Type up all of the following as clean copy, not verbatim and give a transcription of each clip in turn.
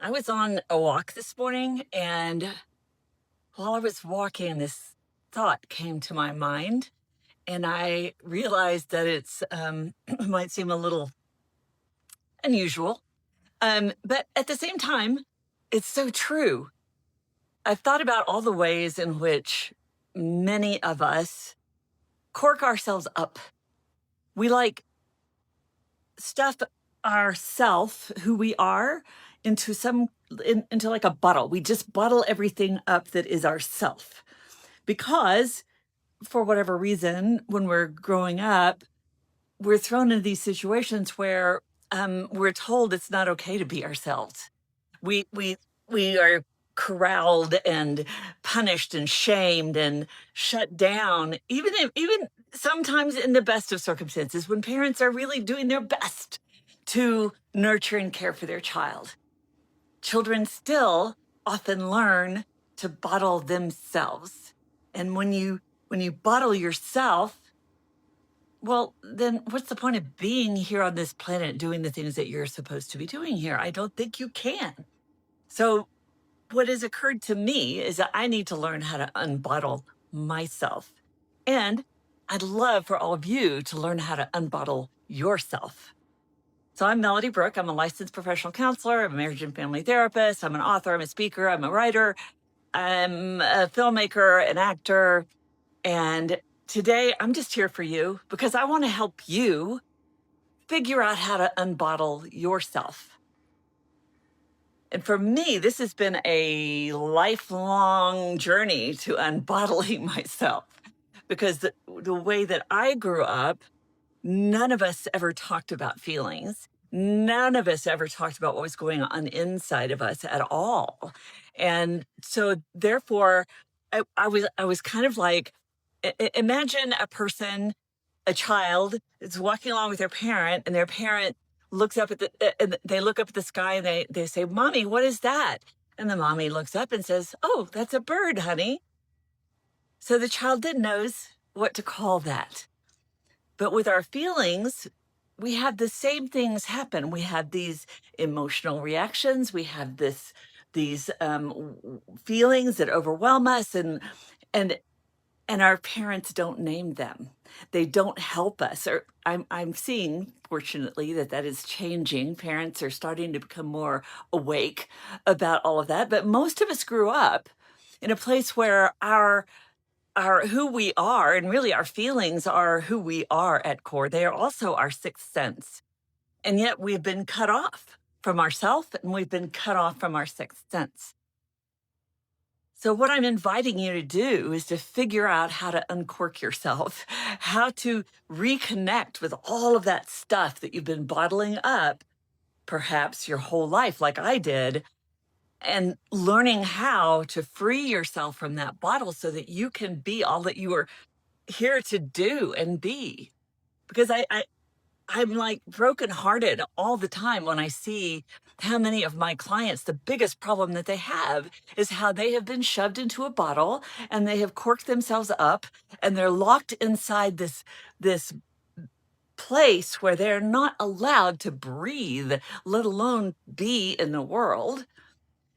I was on a walk this morning, and while I was walking, this thought came to my mind, and I realized that it's might seem a little unusual, but at the same time, it's so true. I've thought about all the ways in which many of us cork ourselves up. We like stuff ourself, who we are, into into like a bottle. We just bottle everything up that is ourself because for whatever reason, when we're growing up, we're thrown into these situations where we're told it's not okay to be ourselves. We are corralled and punished and shamed and shut down, even sometimes in the best of circumstances when parents are really doing their best to nurture and care for their child. Children still often learn to bottle themselves. And when you bottle yourself, well, then what's the point of being here on this planet doing the things that you're supposed to be doing here? I don't think you can. So what has occurred to me is that I need to learn how to unbottle myself. And I'd love for all of you to learn how to unbottle yourself. So I'm Melody Brooke. I'm a licensed professional counselor. I'm a marriage and family therapist. I'm an author. I'm a speaker. I'm a writer. I'm a filmmaker, an actor. And today I'm just here for you because I want to help you figure out how to unbottle yourself. And for me, this has been a lifelong journey to unbottling myself because the way that I grew up, none of us ever talked about feelings. None of us ever talked about what was going on inside of us at all. And so therefore, I was kind of like, imagine a person, a child is walking along with their parent, and their parent looks up at and they look up at the sky, and they say, "Mommy, what is that?" And the mommy looks up and says, "Oh, that's a bird, honey." So the child then knows what to call that. But with our feelings, we have the same things happen. We have these emotional reactions. We have these feelings that overwhelm us, and and our parents don't name them. They don't help us. Or I'm seeing, fortunately, that is changing. Parents are starting to become more awake about all of that. But most of us grew up in a place where our who we are, and really our feelings are who we are at core. They are also our sixth sense. And yet we've been cut off from ourself, and we've been cut off from our sixth sense. So what I'm inviting you to do is to figure out how to uncork yourself, how to reconnect with all of that stuff that you've been bottling up, perhaps your whole life, like I did, and learning how to free yourself from that bottle so that you can be all that you are here to do and be. Because I'm like brokenhearted all the time when I see how many of my clients, the biggest problem that they have is how they have been shoved into a bottle and they have corked themselves up, and they're locked inside this place where they're not allowed to breathe, let alone be in the world.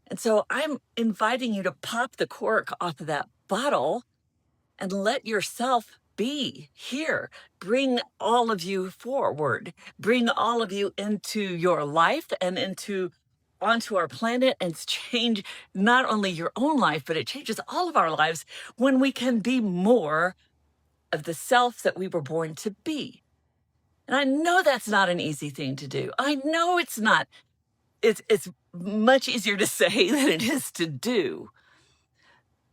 And so I'm inviting you to pop the cork off of that bottle and let yourself be here. Bring all of you forward. Bring all of you into your life and onto our planet, and change not only your own life, but it changes all of our lives when we can be more of the self that we were born to be. And I know that's not an easy thing to do. I know it's not. It's much easier to say than it is to do.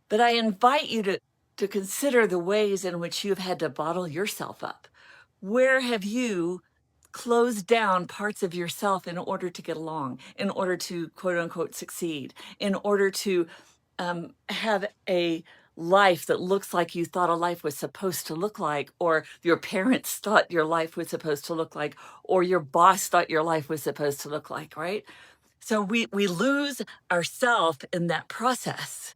But I invite you to consider the ways in which you've had to bottle yourself up. Where have you closed down parts of yourself in order to get along, in order to quote unquote succeed, in order to have a life that looks like you thought a life was supposed to look like, or your parents thought your life was supposed to look like, or your boss thought your life was supposed to look like, right? So we lose ourself in that process.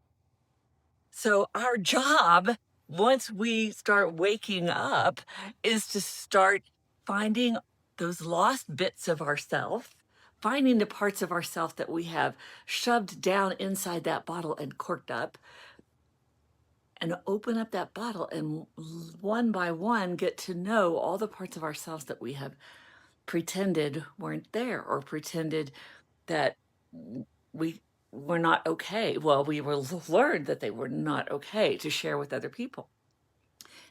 So our job, once we start waking up, is to start finding those lost bits of ourself, finding the parts of ourselves that we have shoved down inside that bottle and corked up, and open up that bottle and one by one get to know all the parts of ourselves that we have pretended weren't there, or pretended that we were not okay. Well, we were learned that they were not okay to share with other people.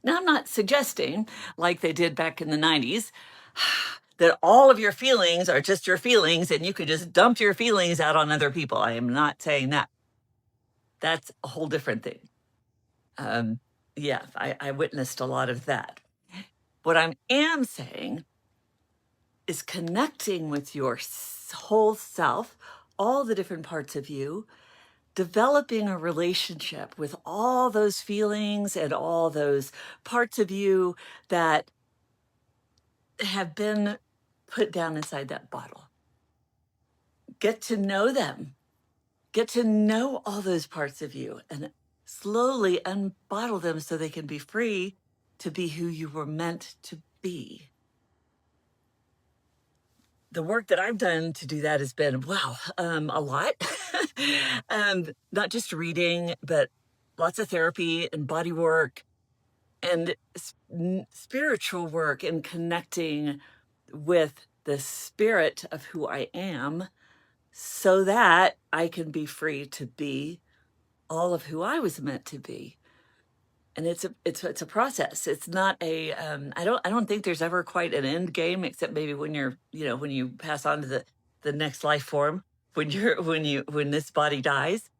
Now, I'm not suggesting, like they did back in the 90s, that all of your feelings are just your feelings and you could just dump your feelings out on other people. I am not saying that. That's a whole different thing. Yeah, I witnessed a lot of that. What I am saying is connecting with your whole self, all the different parts of you, developing a relationship with all those feelings and all those parts of you that have been put down inside that bottle. Get to know them. Get to know all those parts of you and slowly unbottle them so they can be free to be who you were meant to be. The work that I've done to do that has been, wow, a lot. Not just reading, but lots of therapy and body work and spiritual work, and connecting with the spirit of who I am so that I can be free to be all of who I was meant to be. And it's a process. It's not a I don't think there's ever quite an end game, except maybe when you're, when you pass on to the next life form, when this body dies.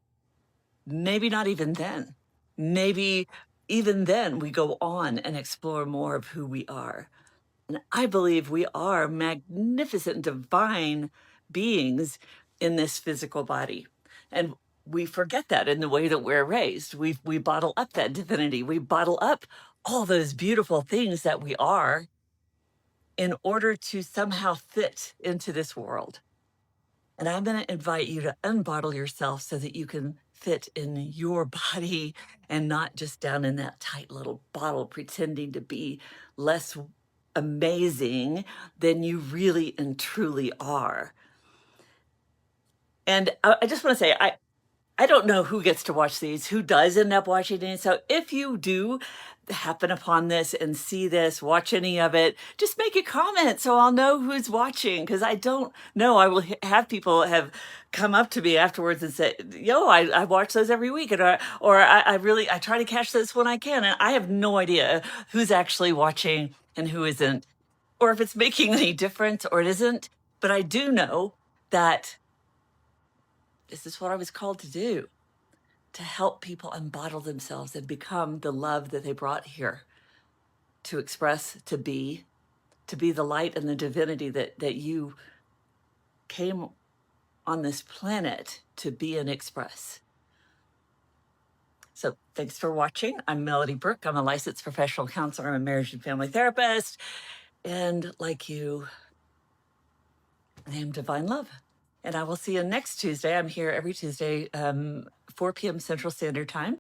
Maybe not even then. Maybe even then we go on and explore more of who we are. And I believe we are magnificent, divine beings in this physical body. And we forget that in the way that we're raised. We bottle up that divinity. We bottle up all those beautiful things that we are in order to somehow fit into this world. And I'm going to invite you to unbottle yourself so that you can fit in your body and not just down in that tight little bottle pretending to be less amazing than you really and truly are. And I just want to say, I don't know who gets to watch these, who does end up watching these. So if you do happen upon this and see this, watch any of it, just make a comment so I'll know who's watching, because I don't know. I will have people have come up to me afterwards and say, yo, I watch those every week. And I try to catch those when I can. And I have no idea who's actually watching and who isn't, or if it's making any difference or it isn't. But I do know that this is what I was called to do, to help people unbottle themselves and become the love that they brought here to express, to be the light and the divinity that you came on this planet to be and express. So thanks for watching. I'm Melody Brooke. I'm a licensed professional counselor. I'm a marriage and family therapist. And like you, I am Divine Love. And I will see you next Tuesday. I'm here every Tuesday, 4 p.m. Central Standard Time.